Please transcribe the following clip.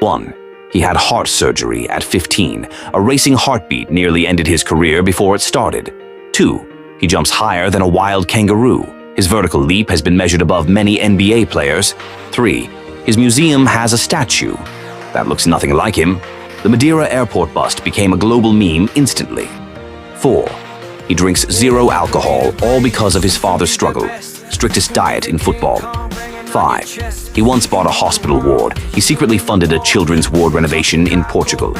1. He had heart surgery at 15. A racing heartbeat nearly ended his career before it started. 2. He jumps higher than a wild kangaroo. His vertical leap has been measured above many NBA players. 3. His museum has a statue that looks nothing like him. The Madeira airport bust became a global meme instantly. 4. He drinks zero alcohol, all because of his father's struggle. Strictest diet in football. 5. He once bought a hospital ward. He secretly funded a children's ward renovation in Portugal.